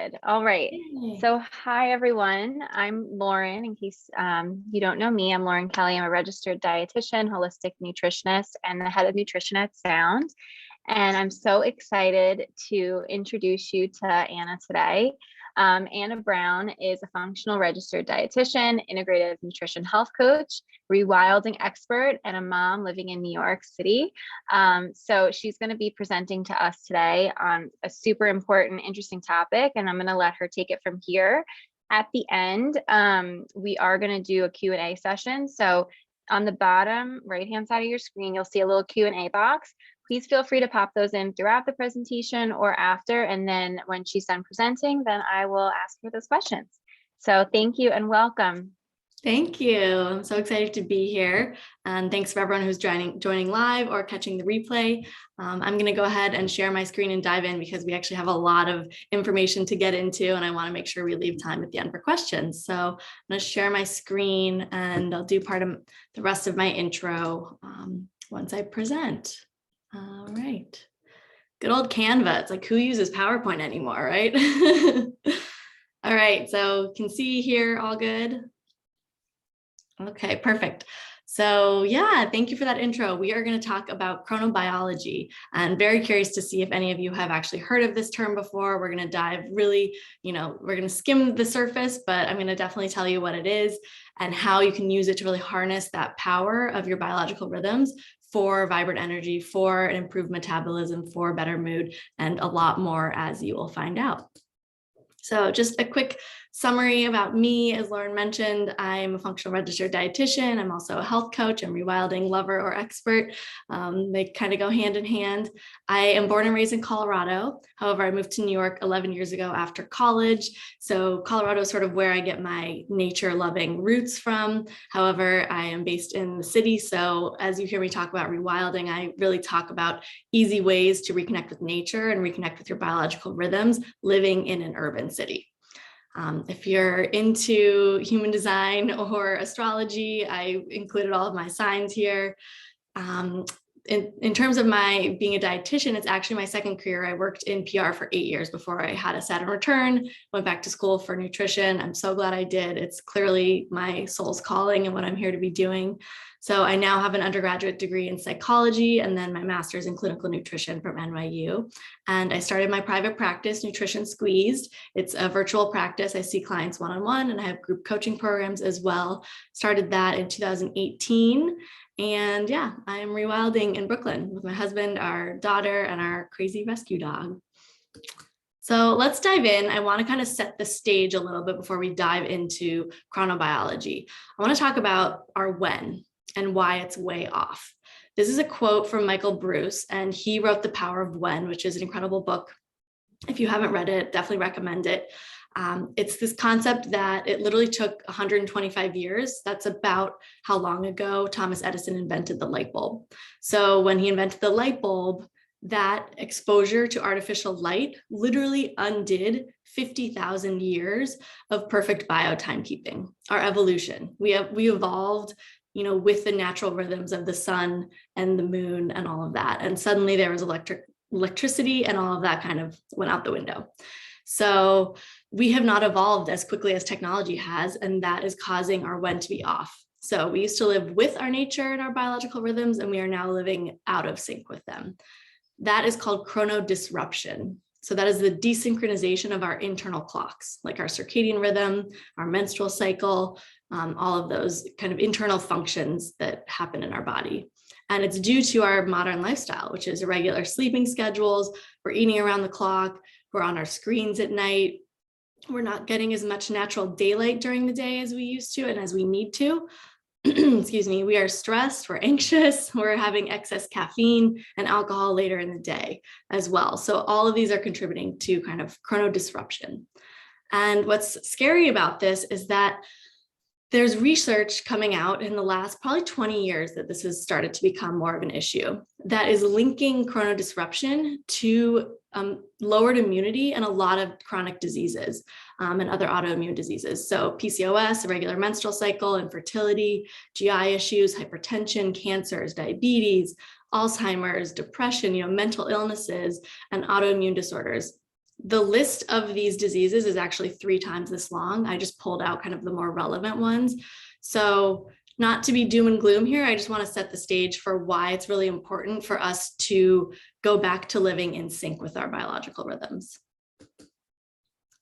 started. All right. Yay. So hi, everyone. I'm Lauren. In case you don't know me, I'm Lauren Kelly. I'm a registered dietitian, holistic nutritionist, and the head of nutrition at Sound. And I'm so excited to introduce you to Anna today. Anna Brown is a functional registered dietitian, integrative nutrition health coach, ReWilding expert, and a mom living in New York City. So she's going to be presenting to us today on a super important, interesting topic, and I'm going to let her take it from here. At the end, we are going to do a Q&A session. So on the bottom right-hand side of your screen, you'll see a little Q&A box. Please feel free to pop those in throughout the presentation or after, and then when she's done presenting, then I will ask her those questions. So thank you and welcome. Thank you. I'm so excited to be here. And thanks for everyone who's joining live or catching the replay. I'm going to go ahead and share my screen and dive in because we actually have a lot of information to get into, and I want to make sure we leave time at the end for questions. So I'm going to share my screen and I'll do part of the rest of my intro once I present. All right. Good old Canva. It's like, who uses PowerPoint anymore, right? All right. So you can see here, all good. Okay, perfect. So yeah, thank you for that intro. We are going to talk about chronobiology, and very curious to see if any of you have actually heard of this term before. We're going to dive really, we're going to skim the surface, but I'm going to definitely tell you what it is and how you can use it to really harness that power of your biological rhythms for vibrant energy, for an improved metabolism, for better mood, and a lot more, as you will find out. So just a quick summary about me. As Lauren mentioned, I'm a functional registered dietitian. I'm also a health coach and ReWilding lover or expert. They kind of go hand in hand. I am born and raised in Colorado. However, I moved to New York 11 years ago after college. So Colorado is sort of where I get my nature loving roots from. However, I am based in the city. So as you hear me talk about ReWilding, I really talk about easy ways to reconnect with nature and reconnect with your biological rhythms living in an urban city. If you're into human design or astrology, I included all of my signs here. In terms of my being a dietitian, it's actually my second career. I worked in PR for 8 years before I had a Saturn return, went back to school for nutrition. I'm so glad I did. It's clearly my soul's calling and what I'm here to be doing. So I now have an undergraduate degree in psychology and then my master's in clinical nutrition from NYU. And I started my private practice, Nutrition Squeezed. It's a virtual practice. I see clients one-on-one and I have group coaching programs as well. Started that in 2018. And yeah, I'm ReWilding in Brooklyn with my husband, our daughter, and our crazy rescue dog. So let's dive in. I want to kind of set the stage a little bit before we dive into chronobiology. I want to talk about our when and why it's way off. This is a quote from Michael Bruce, and he wrote The Power of When, which is an incredible book. If you haven't read it, definitely recommend it. It's this concept that it literally took 125 years. That's about how long ago Thomas Edison invented the light bulb. So when he invented the light bulb, that exposure to artificial light literally undid 50,000 years of perfect biotimekeeping, our evolution. We evolved, with the natural rhythms of the sun and the moon and all of that. And suddenly there was electricity and all of that kind of went out the window. So we have not evolved as quickly as technology has, and that is causing our when to be off. So we used to live with our nature and our biological rhythms, and we are now living out of sync with them. That is called chronodisruption. So that is the desynchronization of our internal clocks, like our circadian rhythm, our menstrual cycle, all of those kind of internal functions that happen in our body. And it's due to our modern lifestyle, which is irregular sleeping schedules. We're eating around the clock. We're on our screens at night. We're not getting as much natural daylight during the day as we used to and as we need to. Excuse me. We are stressed. We're anxious. We're having excess caffeine and alcohol later in the day as well. So all of these are contributing to kind of chronodisruption. And what's scary about this is that there's research coming out in the last probably 20 years that this has started to become more of an issue that is linking chronodisruption to lowered immunity and a lot of chronic diseases and other autoimmune diseases. So PCOS, irregular menstrual cycle, infertility, GI issues, hypertension, cancers, diabetes, Alzheimer's, depression, mental illnesses, and autoimmune disorders. The list of these diseases is actually 3 times this long. I just pulled out kind of the more relevant ones. So not to be doom and gloom here, I just want to set the stage for why it's really important for us to go back to living in sync with our biological rhythms.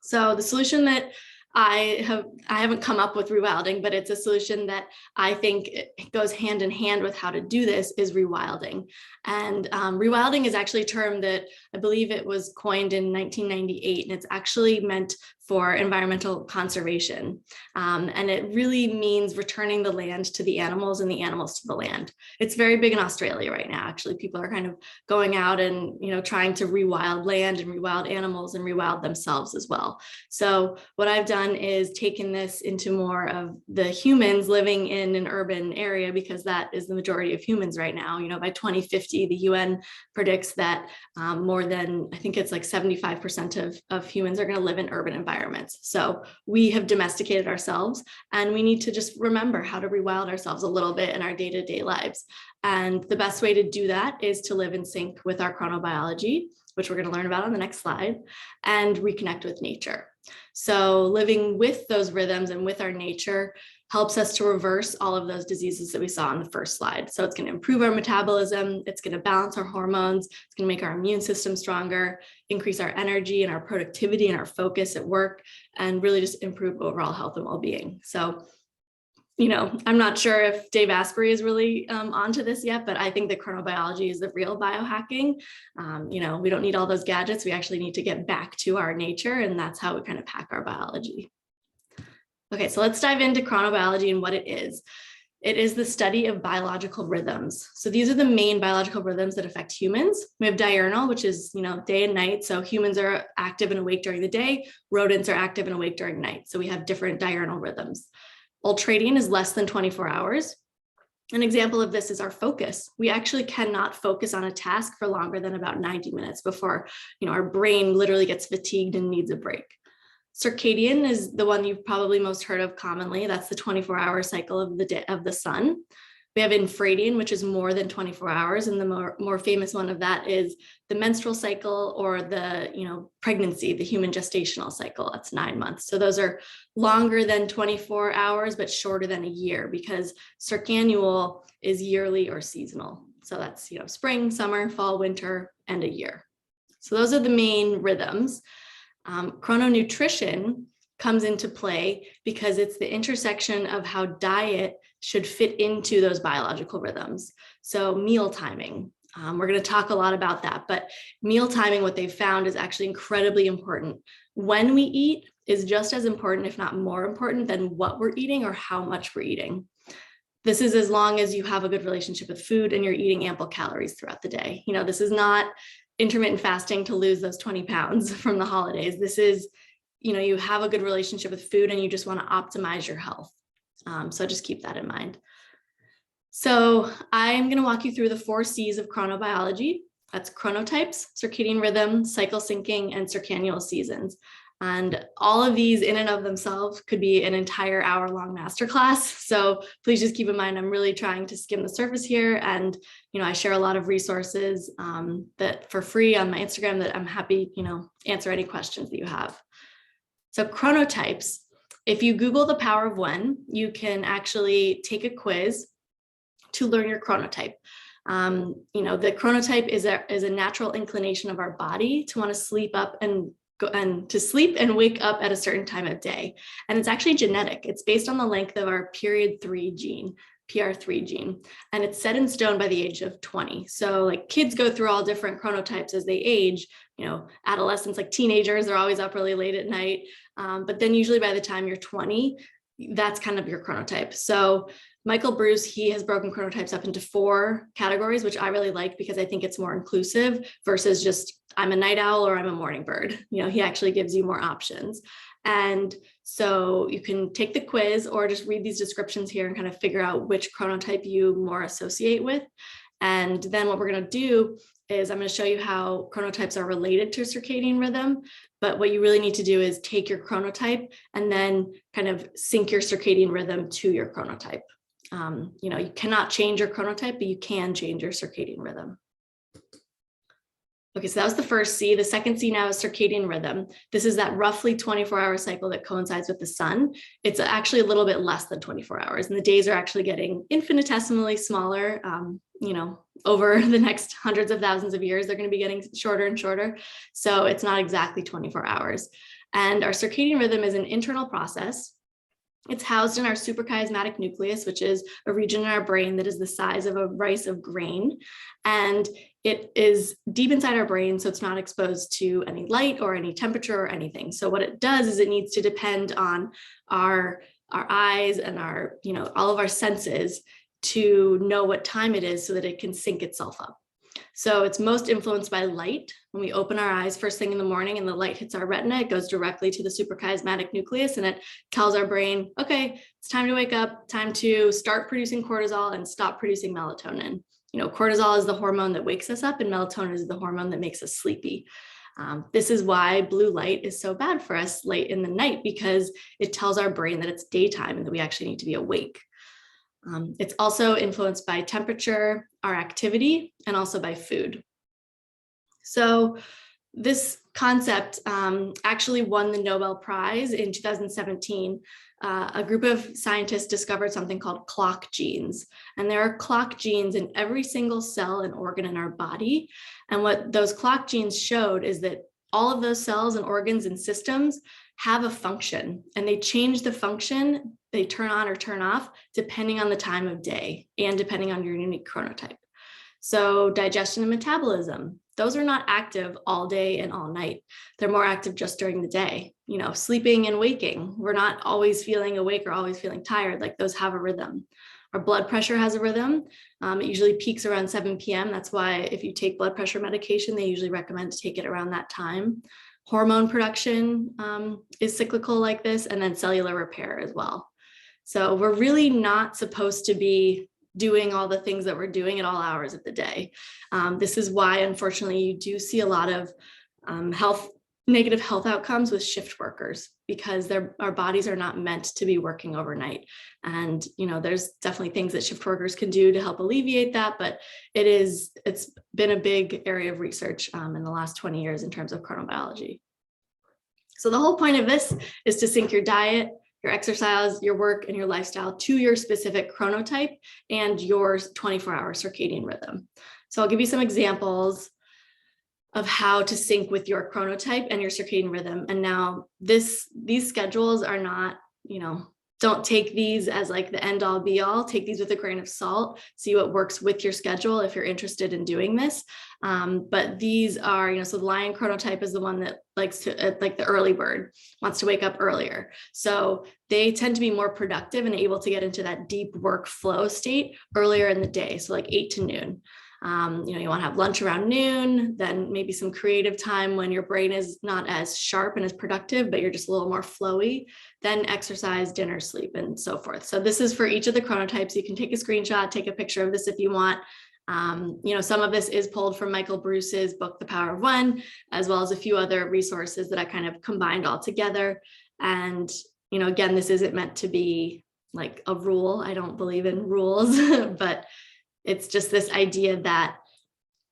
So the solution that I haven't come up with ReWilding, but it's a solution that I think it goes hand in hand with how to do this is ReWilding. And ReWilding is actually a term that I believe it was coined in 1998, and it's actually meant for environmental conservation. And it really means returning the land to the animals and the animals to the land. It's very big in Australia right now. Actually, people are kind of going out and, trying to rewild land and rewild animals and rewild themselves as well. So what I've done is taken this into more of the humans living in an urban area, because that is the majority of humans right now. By 2050, the UN predicts that more than, I think it's like 75% of humans are going to live in urban environments. So we have domesticated ourselves, and we need to just remember how to rewild ourselves a little bit in our day-to-day lives. And the best way to do that is to live in sync with our chronobiology, which we're going to learn about on the next slide, and reconnect with nature. So living with those rhythms and with our nature helps us to reverse all of those diseases that we saw on the first slide. So it's going to improve our metabolism, it's going to balance our hormones, it's going to make our immune system stronger, increase our energy and our productivity and our focus at work, and really just improve overall health and well-being. So, I'm not sure if Dave Asprey is really onto this yet, but I think that chronobiology is the real biohacking. We don't need all those gadgets. We actually need to get back to our nature, and that's how we kind of hack our biology. Okay, so let's dive into chronobiology and what it is. It is the study of biological rhythms. So these are the main biological rhythms that affect humans. We have diurnal, which is, day and night. So humans are active and awake during the day. Rodents are active and awake during night. So we have different diurnal rhythms. Ultradian is less than 24 hours. An example of this is our focus. We actually cannot focus on a task for longer than about 90 minutes before, our brain literally gets fatigued and needs a break. Circadian is the one you've probably most heard of commonly. That's the 24-hour cycle of the day of the sun. We have infradian, which is more than 24 hours. And the more famous one of that is the menstrual cycle, or the, pregnancy, the human gestational cycle. That's 9 months. So those are longer than 24 hours, but shorter than a year, because circannual is yearly or seasonal. So that's, spring, summer, fall, winter, and a year. So those are the main rhythms. Chrononutrition comes into play because it's the intersection of how diet should fit into those biological rhythms. So meal timing, we're going to talk a lot about that, but meal timing, what they've found, is actually incredibly important. When we eat is just as important, if not more important, than what we're eating or how much we're eating. This is as long as you have a good relationship with food and you're eating ample calories throughout the day. This is not intermittent fasting to lose those 20 pounds from the holidays. This is, you have a good relationship with food and you just want to optimize your health. So just keep that in mind. So I'm going to walk you through the 4 C's of chronobiology. That's chronotypes, circadian rhythm, cycle syncing, and circannual seasons. And all of these in and of themselves could be an entire hour-long masterclass. So please just keep in mind, I'm really trying to skim the surface here. And, I share a lot of resources that for free on my Instagram that I'm happy, answer any questions that you have. So chronotypes, if you Google the power of when, you can actually take a quiz to learn your chronotype. The chronotype is a natural inclination of our body to want to sleep up and sleep and wake up at a certain time of day. And it's actually genetic. It's based on the length of our period 3 gene, PR3 gene, and it's set in stone by the age of 20. So like kids go through all different chronotypes as they age, adolescents, like teenagers, they're always up really late at night. But then usually by the time you're 20, that's kind of your chronotype. So Michael Bruce, he has broken chronotypes up into 4 categories, which I really like because I think it's more inclusive versus just I'm a night owl or I'm a morning bird. He actually gives you more options. And so you can take the quiz or just read these descriptions here and kind of figure out which chronotype you more associate with. And then what we're going to do is I'm going to show you how chronotypes are related to circadian rhythm. But what you really need to do is take your chronotype and then kind of sync your circadian rhythm to your chronotype. You cannot change your chronotype, but you can change your circadian rhythm. Okay, so that was the first C. The second C now is circadian rhythm. This is that roughly 24-hour cycle that coincides with the sun. It's actually a little bit less than 24 hours, and the days are actually getting infinitesimally smaller. Over the next hundreds of thousands of years, they're going to be getting shorter and shorter. So it's not exactly 24 hours. And our circadian rhythm is an internal process. It's housed in our suprachiasmatic nucleus, which is a region in our brain that is the size of a rice of grain. And it is deep inside our brain, so it's not exposed to any light or any temperature or anything. So what it does is it needs to depend on our eyes and our, all of our senses to know what time it is so that it can sync itself up. So it's most influenced by light. When we open our eyes first thing in the morning and the light hits our retina, it goes directly to the suprachiasmatic nucleus and it tells our brain, okay, it's time to wake up, time to start producing cortisol and stop producing melatonin. Cortisol is the hormone that wakes us up and melatonin is the hormone that makes us sleepy. This is why blue light is so bad for us late in the night, because it tells our brain that it's daytime and that we actually need to be awake. It's also influenced by temperature, our activity, and also by food. So this concept actually won the Nobel Prize in 2017. A group of scientists discovered something called clock genes. And there are clock genes in every single cell and organ in our body. And what those clock genes showed is that all of those cells and organs and systems have a function, and they change the function, they turn on or turn off depending on the time of day and depending on your unique chronotype. So digestion and metabolism, those are not active all day and all night. They're more active just during the day. Sleeping and waking, we're not always feeling awake or always feeling tired. Like, those have a rhythm. Our blood pressure has a rhythm. It usually peaks around 7 p.m. That's why if you take blood pressure medication, they usually recommend to take it around that time. Hormone production is cyclical like this, and then cellular repair as well. So we're really not supposed to be doing all the things that we're doing at all hours of the day. This is why, unfortunately, you do see a lot of negative health outcomes with shift workers, because our bodies are not meant to be working overnight. And, there's definitely things that shift workers can do to help alleviate that, but it's been a big area of research in the last 20 years in terms of chronobiology. So the whole point of this is to sync your diet, your exercise, your work, and your lifestyle to your specific chronotype and your 24-hour circadian rhythm. So I'll give you some examples of how to sync with your chronotype and your circadian rhythm. And now these schedules are not, don't take these as like the end all be all. Take these with a grain of salt, see what works with your schedule if you're interested in doing this. But these are, so the lion chronotype is the one that likes to, like the early bird, wants to wake up earlier. So they tend to be more productive and able to get into that deep work flow state earlier in the day. So like 8 to noon. You want to have lunch around noon, then maybe some creative time when your brain is not as sharp and as productive, but you're just a little more flowy, then exercise, dinner, sleep, and so forth. So this is for each of the chronotypes. You can take a screenshot, take a picture of this if you want. Some of this is pulled from Michael Bruce's book, The Power of One, as well as a few other resources that I kind of combined all together. And, again, this isn't meant to be like a rule. I don't believe in rules, but it's just this idea that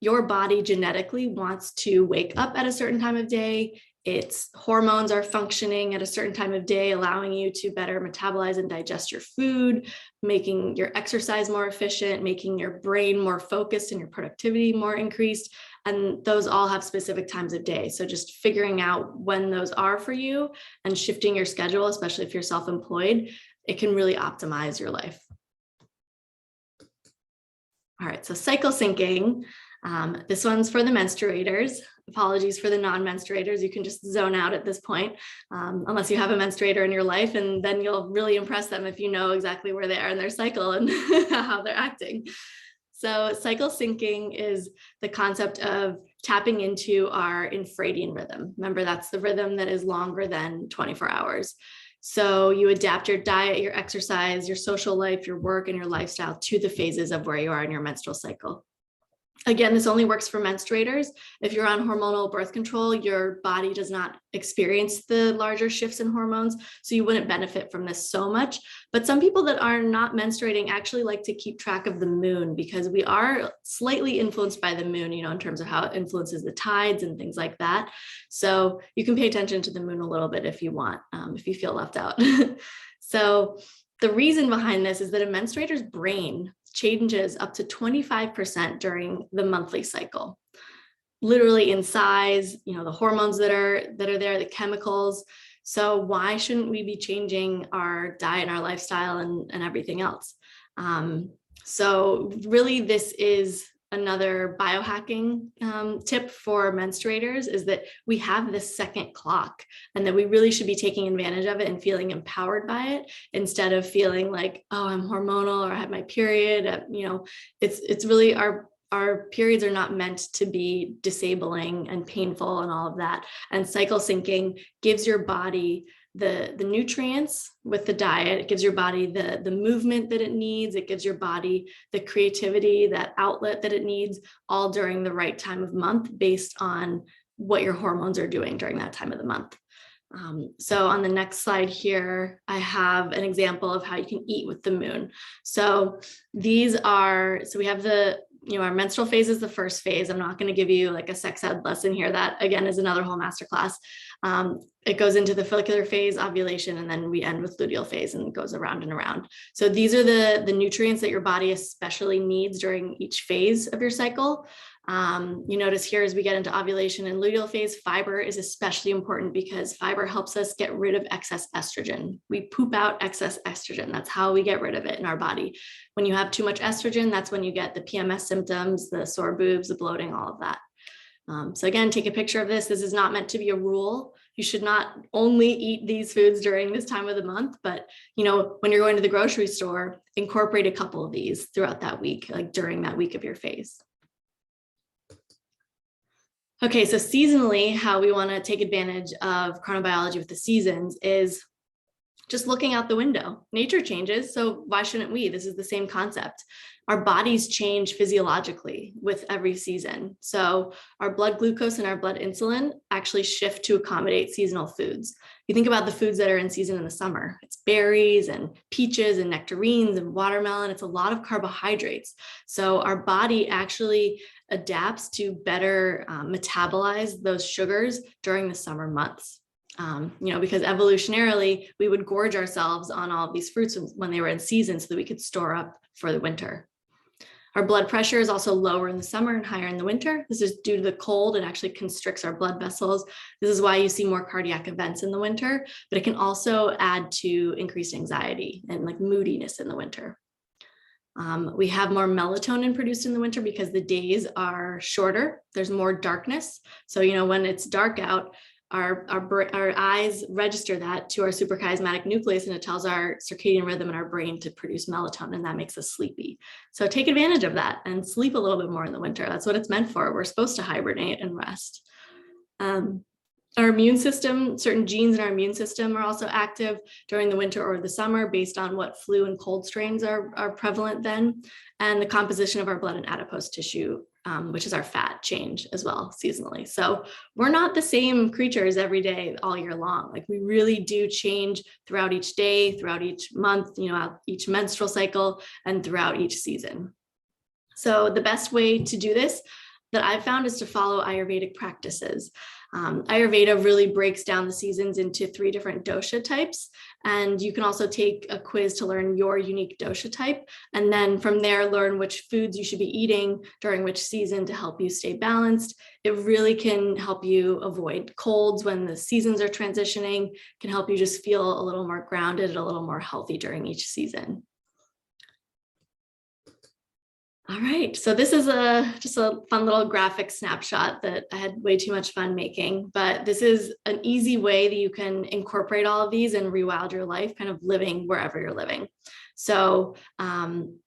your body genetically wants to wake up at a certain time of day. Its hormones are functioning at a certain time of day, allowing you to better metabolize and digest your food, making your exercise more efficient, making your brain more focused and your productivity more increased. And those all have specific times of day. So just figuring out when those are for you and shifting your schedule, especially if you're self-employed, it can really optimize your life. All right, so cycle syncing. This one's for the menstruators. Apologies for the non-menstruators. You can just zone out at this point, unless you have a menstruator in your life, and then you'll really impress them if you know exactly where they are in their cycle and how they're acting. So cycle syncing is the concept of tapping into our infradian rhythm. Remember, that's the rhythm that is longer than 24 hours. So you adapt your diet, your exercise, your social life, your work, and your lifestyle to the phases of where you are in your menstrual cycle. Again, this only works for menstruators. If you're on hormonal birth control, your body does not experience the larger shifts in hormones, so you wouldn't benefit from this so much. But some people that are not menstruating actually like to keep track of the moon, because we are slightly influenced by the moon, in terms of how it influences the tides and things like that. So you can pay attention to the moon a little bit if you want, if you feel left out. So the reason behind this is that a menstruator's brain changes up to 25% during the monthly cycle, literally in size, the hormones that are there, the chemicals. So why shouldn't we be changing our diet and our lifestyle and everything else? So really, this is another biohacking tip for menstruators, is that we have this second clock, and that we really should be taking advantage of it and feeling empowered by it, instead of feeling like, oh, I'm hormonal, or I had my period. It's really our periods are not meant to be disabling and painful and all of that. And cycle syncing gives your body the nutrients with the diet. It gives your body the movement that it needs. It gives your body the creativity, that outlet that it needs, all during the right time of month, based on what your hormones are doing during that time of the month. So on the next slide here, I have an example of how you can eat with the moon. So we have our menstrual phase is the first phase. I'm not going to give you like a sex ed lesson here. That again is another whole masterclass. It goes into the follicular phase, ovulation, and then we end with luteal phase, and it goes around and around. So these are the nutrients that your body especially needs during each phase of your cycle. You notice here, as we get into ovulation and luteal phase, fiber is especially important, because fiber helps us get rid of excess estrogen. We poop out excess estrogen. That's how we get rid of it in our body. When you have too much estrogen, that's when you get the PMS symptoms, the sore boobs, the bloating, all of that. So again, take a picture of this. This is not meant to be a rule. You should not only eat these foods during this time of the month, but when you're going to the grocery store, incorporate a couple of these throughout that week, like during that week of your phase. Okay, so seasonally, how we want to take advantage of chronobiology with the seasons is just looking out the window. Nature changes, so why shouldn't we? This is the same concept. Our bodies change physiologically with every season. So our blood glucose and our blood insulin actually shift to accommodate seasonal foods. You think about the foods that are in season in the summer. It's berries and peaches and nectarines and watermelon. It's a lot of carbohydrates. So our body actually adapts to better metabolize those sugars during the summer months. Because evolutionarily, we would gorge ourselves on all of these fruits when they were in season so that we could store up for the winter. Our blood pressure is also lower in the summer and higher in the winter. This is due to the cold. It actually constricts our blood vessels. This is why you see more cardiac events in the winter, but it can also add to increased anxiety and like moodiness in the winter. We have more melatonin produced in the winter because the days are shorter. There's more darkness. So, when it's dark out, our eyes register that to our suprachiasmatic nucleus, and it tells our circadian rhythm in our brain to produce melatonin, and that makes us sleepy. So take advantage of that and sleep a little bit more in the winter. That's what it's meant for. We're supposed to hibernate and rest. Our immune system, certain genes in our immune system are also active during the winter or the summer based on what flu and cold strains are prevalent then, and the composition of our blood and adipose tissue, which is our fat, change as well seasonally. So we're not the same creatures every day all year long. Like, we really do change throughout each day, throughout each month, each menstrual cycle, and throughout each season. So the best way to do this that I've found is to follow Ayurvedic practices. Ayurveda really breaks down the seasons into 3 different dosha types. And you can also take a quiz to learn your unique dosha type. And then from there, learn which foods you should be eating during which season to help you stay balanced. It really can help you avoid colds when the seasons are transitioning, can help you just feel a little more grounded, a little more healthy during each season. All right, so this is just a fun little graphic snapshot that I had way too much fun making, but this is an easy way that you can incorporate all of these and rewild your life, kind of living wherever you're living. So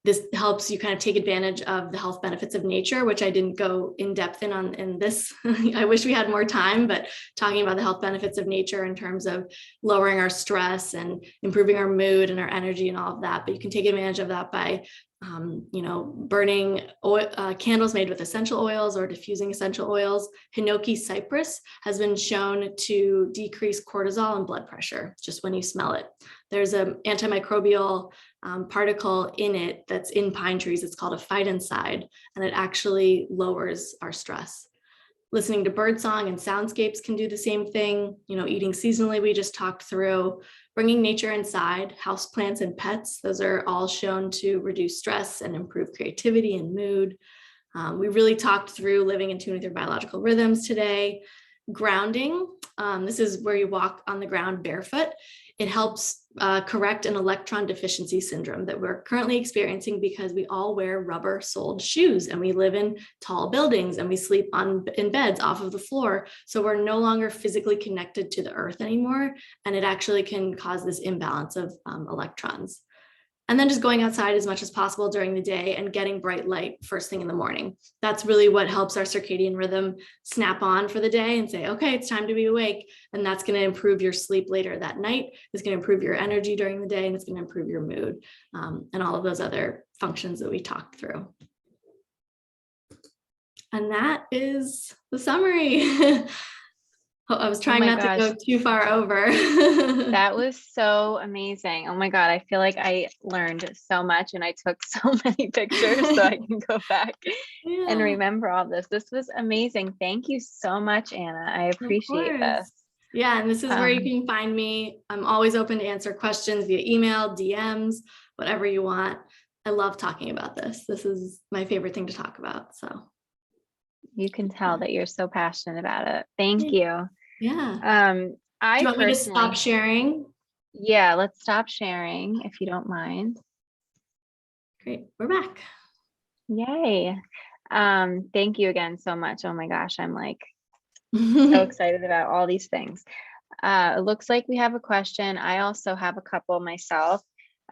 this helps you kind of take advantage of the health benefits of nature, which I didn't go in depth in this. I wish we had more time, but talking about the health benefits of nature in terms of lowering our stress and improving our mood and our energy and all of that. But you can take advantage of that by burning candles made with essential oils or diffusing essential oils. Hinoki cypress has been shown to decrease cortisol and blood pressure just when you smell it. There's an antimicrobial particle in it that's in pine trees. It's called a phytoncide, and it actually lowers our stress. Listening to birdsong and soundscapes can do the same thing. Eating seasonally, we just talked through. Bringing nature inside, houseplants and pets, those are all shown to reduce stress and improve creativity and mood. We really talked through living in tune with your biological rhythms today. Grounding, this is where you walk on the ground barefoot. It helps correct an electron deficiency syndrome that we're currently experiencing because we all wear rubber-soled shoes and we live in tall buildings and we sleep in beds off of the floor. So we're no longer physically connected to the earth anymore, and it actually can cause this imbalance of electrons. And then just going outside as much as possible during the day and getting bright light first thing in the morning. That's really what helps our circadian rhythm snap on for the day and say, okay, it's time to be awake. And that's going to improve your sleep later that night. It's going to improve your energy during the day, and it's going to improve your mood and all of those other functions that we talked through. And that is the summary. I was trying not to go too far over. That was so amazing. Oh my God. I feel like I learned so much and I took so many pictures so I can go back and remember all this. This was amazing. Thank you so much, Anna. I appreciate this. Yeah. And this is where you can find me. I'm always open to answer questions via email, DMs, whatever you want. I love talking about this. This is my favorite thing to talk about. So you can tell that you're so passionate about it. Thank you. Yeah. Do you want me to stop sharing? Yeah, let's stop sharing if you don't mind. Great. We're back. Yay. Thank you again so much. Oh my gosh, I'm like so excited about all these things. It looks like we have a question. I also have a couple myself.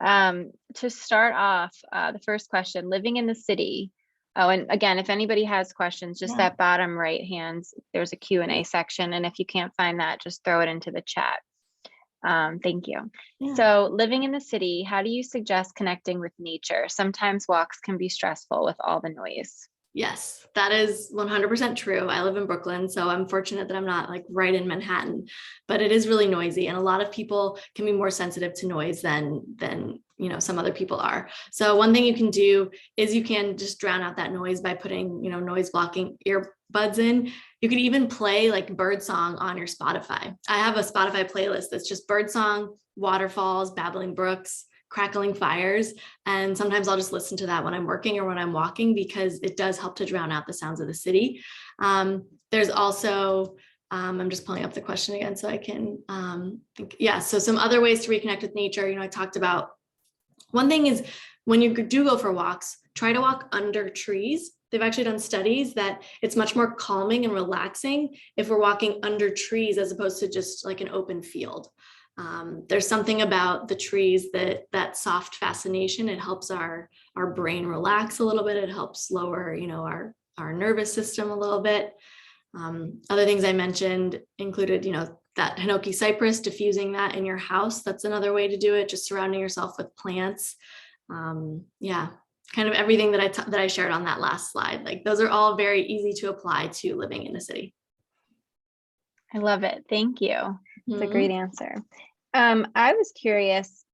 To start off, the first question, living in the city. Oh, and again, if anybody has questions, just that bottom right hand, there's a Q&A section. And if you can't find that, just throw it into the chat. Thank you. Yeah. So living in the city, how do you suggest connecting with nature? Sometimes walks can be stressful with all the noise. Yes, that is 100% true. I live in Brooklyn, so I'm fortunate that I'm not like right in Manhattan, but it is really noisy, and a lot of people can be more sensitive to noise than some other people are. So one thing you can do is you can just drown out that noise by putting noise blocking earbuds in. You could even play like birdsong on your Spotify. I have a Spotify playlist that's just birdsong, waterfalls, babbling brooks, crackling fires. And sometimes I'll just listen to that when I'm working or when I'm walking, because it does help to drown out the sounds of the city. There's also, I'm just pulling up the question again so I can think. Yeah, so some other ways to reconnect with nature, I talked about, one thing is when you do go for walks, try to walk under trees. They've actually done studies that it's much more calming and relaxing if we're walking under trees as opposed to just like an open field. There's something about the trees that soft fascination. It helps our brain relax a little bit. It helps lower, our nervous system a little bit. Other things I mentioned included, that Hinoki cypress, diffusing that in your house. That's another way to do it. Just surrounding yourself with plants. Yeah, kind of everything that I shared on that last slide. Like those are all very easy to apply to living in a city. I love it. Thank you. It's a great answer. I was curious,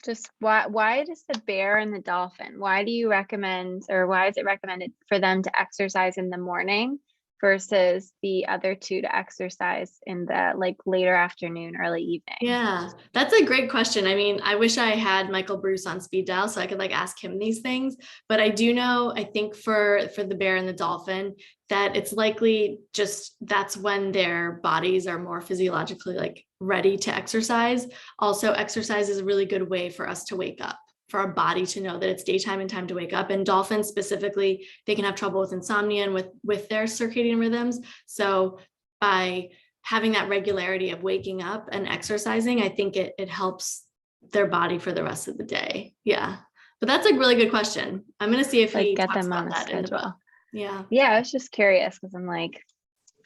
just why does the bear and the dolphin, why do you recommend, or why is it recommended for them to exercise in the morning versus the other two to exercise in the like later afternoon, early evening? Yeah, that's a great question. I mean, I wish I had Michael Bruce on speed dial so I could like ask him these things, but I do know, I think for the bear and the dolphin, that it's likely just that's when their bodies are more physiologically like ready to exercise. Also, exercise is a really good way for us to wake up, for our body to know that it's daytime and time to wake up. And dolphins specifically, they can have trouble with insomnia and with their circadian rhythms. So by having that regularity of waking up and exercising, I think it helps their body for the rest of the day. Yeah. But that's a really good question. I'm going to see if Like he get talks them on about a that in the book. schedule. Yeah. Yeah, I was just curious because I'm like,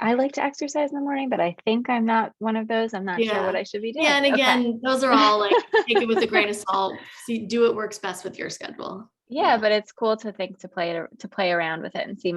I like to exercise in the morning, but I think I'm not one of those. I'm not sure what I should be doing. Yeah. And Okay. again, those are all like, take it with a grain of salt. See, do what works best with your schedule. Yeah, but it's cool to think to play around with it and see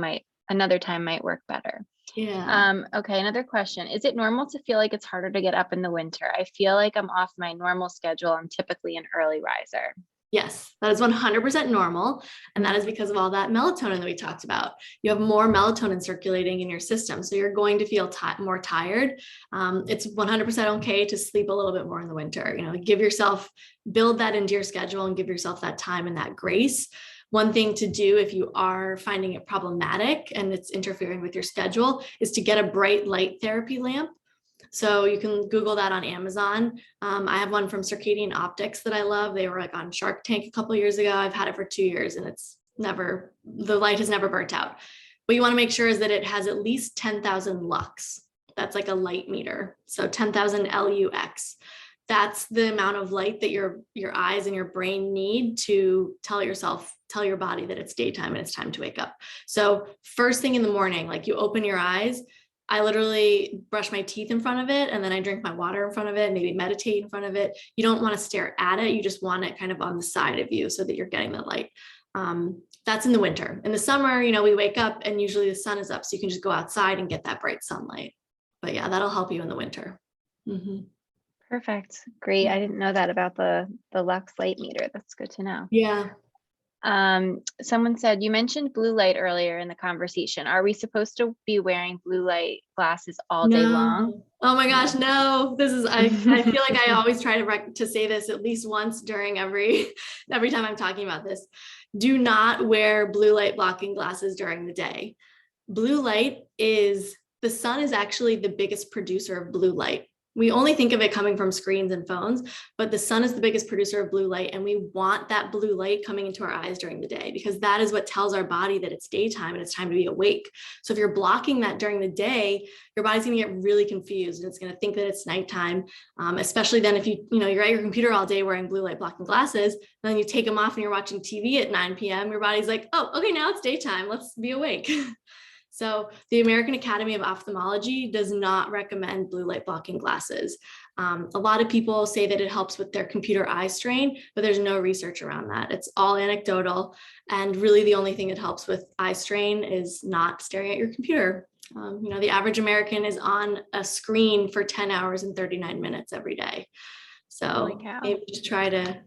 another time might work better. Yeah. Okay, another question. Is it normal to feel like it's harder to get up in the winter? I feel like I'm off my normal schedule. I'm typically an early riser. Yes, that is 100% normal. And that is because of all that melatonin that we talked about. You have more melatonin circulating in your system. So you're going to feel more tired. It's 100% okay to sleep a little bit more in the winter. Build that into your schedule and give yourself that time and that grace. One thing to do if you are finding it problematic and it's interfering with your schedule is to get a bright light therapy lamp. So you can Google that on Amazon. I have one from Circadian Optics that I love. They were like on Shark Tank a couple of years ago. I've had it for 2 years and the light has never burnt out. What you want to make sure is that it has at least 10,000 lux. That's like a light meter. So 10,000 LUX. That's the amount of light that your eyes and your brain need to tell your body that it's daytime and it's time to wake up. So first thing in the morning, like you open your eyes, I literally brush my teeth in front of it and then I drink my water in front of it, maybe meditate in front of it. You don't want to stare at it. You just want it kind of on the side of you so that you're getting the light. That's in the winter. In the summer, we wake up and usually the sun is up. So you can just go outside and get that bright sunlight. But yeah, that'll help you in the winter. Mm-hmm. Perfect. Great. I didn't know that about the Lux light meter. That's good to know. Yeah. Someone said, you mentioned blue light earlier in the conversation. Are we supposed to be wearing blue light glasses all day long? Oh my gosh, no. I feel like I always try to say this at least once during every time I'm talking about this. Do not wear blue light blocking glasses during the day. The sun is actually the biggest producer of blue light. We only think of it coming from screens and phones, but the sun is the biggest producer of blue light. And we want that blue light coming into our eyes during the day because that is what tells our body that it's daytime and it's time to be awake. So if you're blocking that during the day, your body's going to get really confused and it's going to think that it's nighttime. Especially then if you're at your computer all day wearing blue light blocking glasses, and then you take them off and you're watching TV at 9 p.m., your body's like, oh, okay, now it's daytime. Let's be awake. So the American Academy of Ophthalmology does not recommend blue light blocking glasses. A lot of people say that it helps with their computer eye strain, but there's no research around that. It's all anecdotal. And really the only thing that helps with eye strain is not staring at your computer. The average American is on a screen for 10 hours and 39 minutes every day. So maybe to try to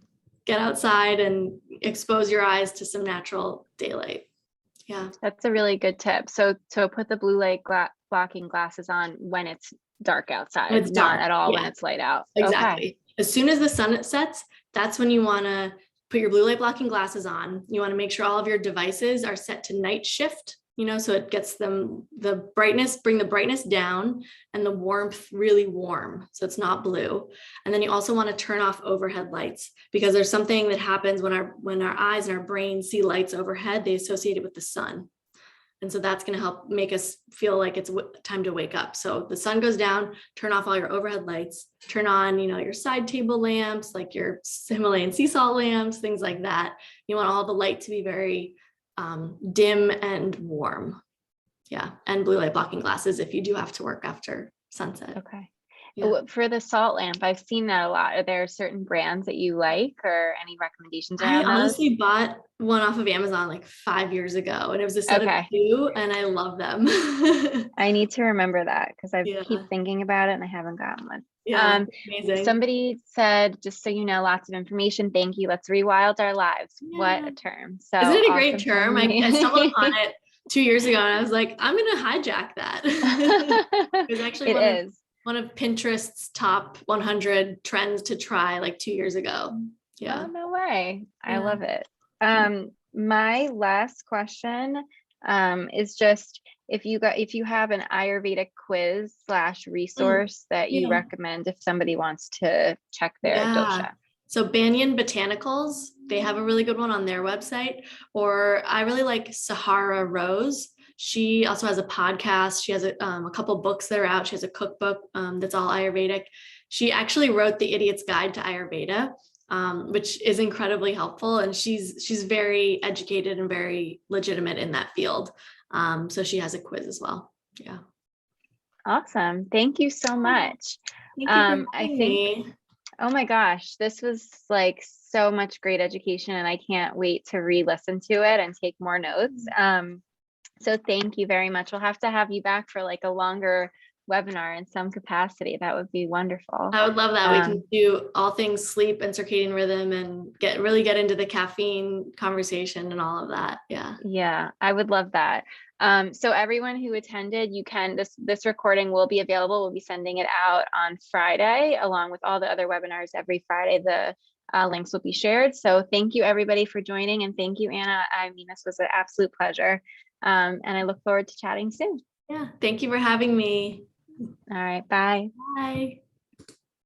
get outside and expose your eyes to some natural daylight. Yeah, that's a really good tip. So put the blue light blocking glasses on when it's dark outside, it's dark. Not at all when it's light out. Exactly. Okay. As soon as the sun sets, that's when you want to put your blue light blocking glasses on. You want to make sure all of your devices are set to night shift, so it gets bring the brightness down and the warmth really warm. So it's not blue. And then you also want to turn off overhead lights because there's something that happens when our eyes and our brain see lights overhead, they associate it with the sun. And so that's going to help make us feel like it's time to wake up. So the sun goes down, turn off all your overhead lights, turn on, your side table lamps, like your Himalayan sea salt lamps, things like that. You want all the light to be very dim and warm. Yeah. And blue light blocking glasses if you do have to work after sunset. Okay. Yeah. For the salt lamp, I've seen that a lot. Are there certain brands that you like or any recommendations around I those? honestly bought one off of Amazon like 5 years ago and it was a set of 2 and I love them. I need to remember that because I keep thinking about it and I haven't gotten one. Yeah, amazing. Somebody said, just so you know, lots of information. Thank you. Let's rewild our lives. Yeah. What a term. So isn't it a great term? I stumbled upon it 2 years ago and I was like, I'm going to hijack that. It was actually one of Pinterest's top 100 trends to try like 2 years ago. Yeah. Oh, no way. I love it. My last question is just if you have an Ayurvedic quiz / resource that you recommend if somebody wants to check their dosha. So Banyan Botanicals, they have a really good one on their website, or I really like Sahara Rose. She also has a podcast. She has a couple books that are out. She has a cookbook that's all Ayurvedic. She actually wrote The Idiot's Guide to Ayurveda. which is incredibly helpful. And she's very educated and very legitimate in that field. So she has a quiz as well. Yeah. Awesome. Thank you so much. Thank you for having me. Oh my gosh, this was like so much great education, and I can't wait to re-listen to it and take more notes. So thank you very much. We'll have to have you back for like a longer webinar in some capacity. That would be wonderful. I would love that. We can do all things sleep and circadian rhythm and really get into the caffeine conversation and all of that. Yeah. Yeah, I would love that. So everyone who attended, you can, this recording will be available. We'll be sending it out on Friday, along with all the other webinars. Every Friday, the links will be shared. So thank you everybody for joining, and thank you, Anna. I mean, this was an absolute pleasure. And I look forward to chatting soon. Yeah. Thank you for having me. All right. Bye. Bye.